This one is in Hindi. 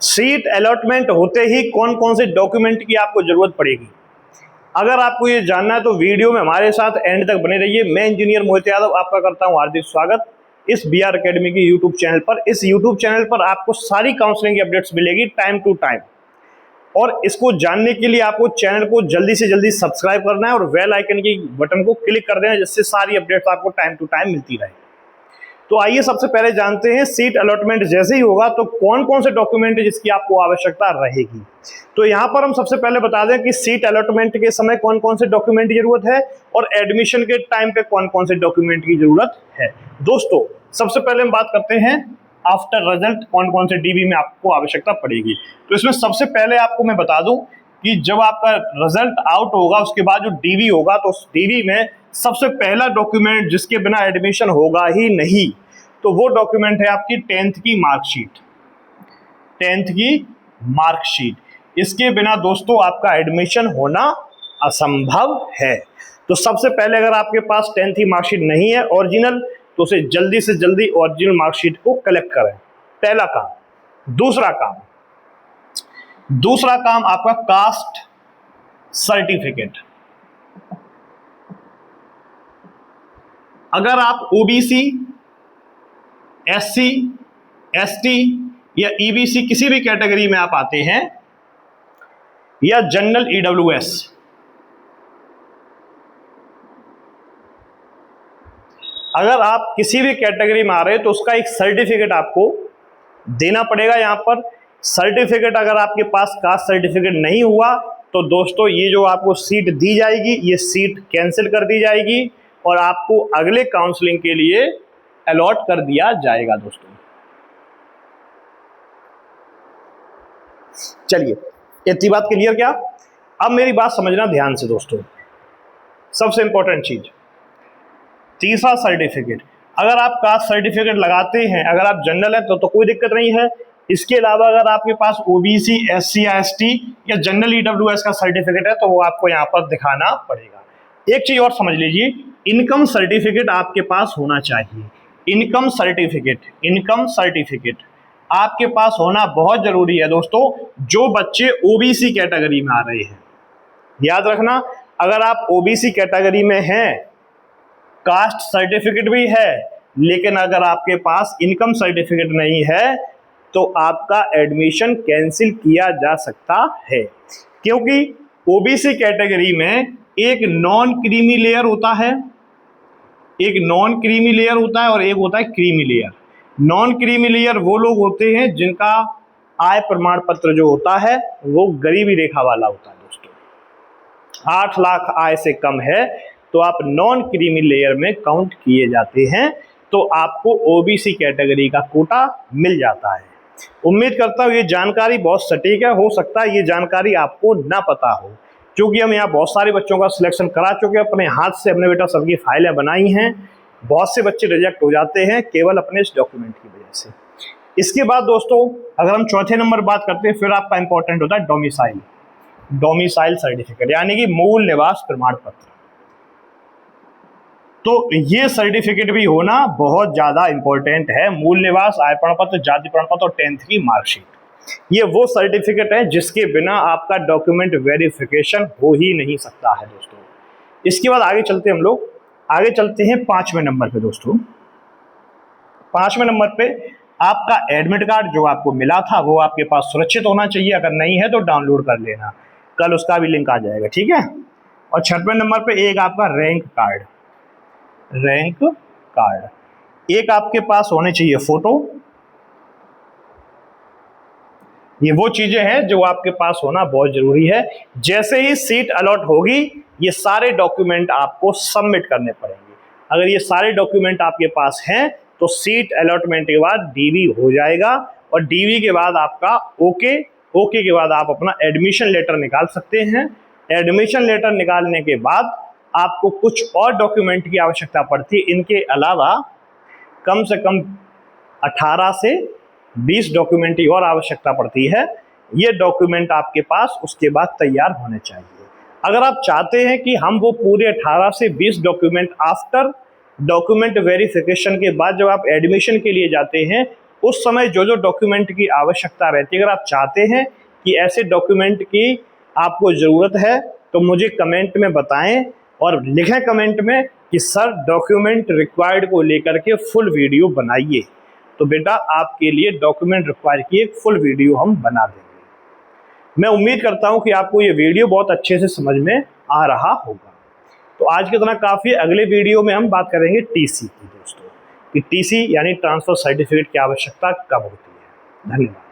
सीट अलॉटमेंट होते ही कौन कौन से डॉक्यूमेंट की आपको जरूरत पड़ेगी। अगर आपको ये जानना है तो वीडियो में हमारे साथ एंड तक बने रहिए। मैं इंजीनियर मोहित यादव आपका करता हूं हार्दिक स्वागत इस बीआर एकेडमी की यूट्यूब चैनल पर। इस यूट्यूब चैनल पर आपको सारी काउंसलिंग की अपडेट्स मिलेगी टाइम टू टाइम, और इसको जानने के लिए आपको चैनल को जल्दी से जल्दी सब्सक्राइब करना है और बेल आइकन की बटन को क्लिक कर देना, जिससे सारी अपडेट्स आपको टाइम टू टाइम मिलती रहे। तो आइए सबसे पहले जानते हैं सीट अलॉटमेंट जैसे ही होगा तो कौन कौन से डॉक्यूमेंट है जिसकी आपको आवश्यकता रहेगी। तो यहां पर हम सबसे पहले बता दें कि सीट अलॉटमेंट के समय कौन कौन से डॉक्यूमेंट की जरूरत है और एडमिशन के टाइम पे कौन कौन से डॉक्यूमेंट की जरूरत है। दोस्तों सबसे पहले हम बात करते हैं आफ्टर रिजल्ट कौन कौन से डीवी में आपको आवश्यकता पड़ेगी। तो इसमें सबसे पहले आपको मैं बता दूं कि जब आपका रिजल्ट आउट होगा उसके बाद जो डीवी होगा तो उस डीवी में सबसे पहला डॉक्यूमेंट जिसके बिना एडमिशन होगा ही नहीं, तो वो डॉक्यूमेंट है आपकी 10th की मार्कशीट। 10th की मार्कशीट, इसके बिना दोस्तों आपका एडमिशन होना असंभव है। तो सबसे पहले अगर आपके पास 10th की मार्कशीट नहीं है ओरिजिनल, तो उसे जल्दी से जल्दी ओरिजिनल मार्कशीट को कलेक्ट करें, पहला काम। दूसरा काम आपका कास्ट सर्टिफिकेट। अगर आप ओबीसी, एससी, एसटी या ईबीसी किसी भी कैटेगरी में आप आते हैं, या जनरल ईडब्ल्यूएस, अगर आप किसी भी कैटेगरी में आ रहे हैं तो उसका एक सर्टिफिकेट आपको देना पड़ेगा। यहां पर सर्टिफिकेट अगर आपके पास कास्ट सर्टिफिकेट नहीं हुआ तो दोस्तों ये जो आपको सीट दी जाएगी ये सीट कैंसिल कर दी जाएगी और आपको अगले काउंसलिंग के लिए अलॉट कर दिया जाएगा। दोस्तों चलिए इतनी बात क्लियर क्या? अब मेरी बात समझना ध्यान से दोस्तों, सबसे इंपॉर्टेंट चीज तीसरा सर्टिफिकेट। अगर आप कास्ट सर्टिफिकेट लगाते हैं, अगर आप जनरल है तो कोई दिक्कत नहीं है। इसके अलावा अगर आपके पास ओबीसी, एससी या एसटी या जनरल ईडब्ल्यूएस का सर्टिफिकेट है तो वो आपको यहाँ पर दिखाना पड़ेगा। एक चीज और समझ लीजिए, इनकम सर्टिफिकेट आपके पास होना चाहिए। इनकम सर्टिफिकेट आपके पास होना बहुत जरूरी है दोस्तों, जो बच्चे ओबीसी कैटेगरी में आ रहे हैं। याद रखना, अगर आप ओबीसी कैटेगरी में हैं, कास्ट सर्टिफिकेट भी है, लेकिन अगर आपके पास इनकम सर्टिफिकेट नहीं है तो आपका एडमिशन कैंसिल किया जा सकता है, क्योंकि ओबीसी कैटेगरी में एक नॉन क्रीमी लेयर होता है, और एक होता है creamy layer. Non creamy layer वो लोग होते हैं जिनका आय प्रमाण पत्र जो होता है वो गरीबी रेखा वाला होता है। दोस्तों 8 लाख आय से कम है तो आप नॉन क्रीमी लेयर में काउंट किए जाते हैं, तो आपको ओबीसी कैटेगरी का कोटा मिल जाता है। उम्मीद करता हूं ये जानकारी बहुत सटीक है। हो सकता है ये जानकारी आपको ना पता हो, क्योंकि हम यहाँ बहुत सारे बच्चों का सिलेक्शन करा चुके हैं, अपने हाथ से अपने बेटा सबकी फाइलें बनाई हैं। बहुत से बच्चे रिजेक्ट हो जाते हैं केवल अपने इस डॉक्यूमेंट की वजह से। इसके बाद दोस्तों अगर हम चौथे नंबर बात करते हैं, फिर आपका इंपॉर्टेंट होता है डोमिसाइल सर्टिफिकेट, यानी कि मूल निवास प्रमाण पत्र। तो ये सर्टिफिकेट भी होना बहुत ज्यादा इंपॉर्टेंट है। मूल निवास, आय प्रमाण पत्र, जाति प्रमाण पत्र और 10th की मार्कशीट, ये वो सर्टिफिकेट है जिसके बिना आपका डॉक्यूमेंट वेरिफिकेशन हो ही नहीं सकता है दोस्तों। इसके बाद आगे चलते हैं 5वें नंबर पे। दोस्तों 5वें नंबर पे आपका एडमिट कार्ड जो आपको मिला था वो आपके पास सुरक्षित होना चाहिए। अगर नहीं है तो डाउनलोड कर लेना, कल उसका भी लिंक आ जाएगा, ठीक है। और 6वें नंबर पे एक आपका रैंक कार्ड, एक आपके पास होने चाहिए फोटो। ये वो चीजें हैं जो आपके पास होना बहुत जरूरी है। जैसे ही सीट अलॉट होगी ये सारे डॉक्यूमेंट आपको सबमिट करने पड़ेंगे। अगर ये सारे डॉक्यूमेंट आपके पास हैं तो सीट अलॉटमेंट के बाद डीवी हो जाएगा, और डीवी के बाद आपका ओके के बाद आप अपना एडमिशन लेटर निकाल सकते हैं। एडमिशन लेटर निकालने के बाद आपको कुछ और डॉक्यूमेंट की आवश्यकता पड़ती है। इनके अलावा कम से कम 18 से 20 डॉक्यूमेंट की और आवश्यकता पड़ती है। ये डॉक्यूमेंट आपके पास उसके बाद तैयार होने चाहिए। अगर आप चाहते हैं कि हम वो पूरे 18 से 20 डॉक्यूमेंट आफ्टर डॉक्यूमेंट वेरिफिकेशन के बाद जब आप एडमिशन के लिए जाते हैं उस समय जो जो डॉक्यूमेंट की आवश्यकता रहती है, अगर आप चाहते हैं कि ऐसे डॉक्यूमेंट की आपको ज़रूरत है तो मुझे कमेंट में बताएं और लिखें कमेंट में कि सर डॉक्यूमेंट रिक्वायर्ड को लेकर के फुल वीडियो बनाइए। तो बेटा आपके लिए डॉक्यूमेंट रिक्वायर की एक फुल वीडियो हम बना देंगे। मैं उम्मीद करता हूं कि आपको ये वीडियो बहुत अच्छे से समझ में आ रहा होगा। तो आज के तरह काफ़ी, अगले वीडियो में हम बात करेंगे टीसी की दोस्तों, कि टीसी यानी ट्रांसफ़र सर्टिफिकेट की आवश्यकता कब होती है। धन्यवाद।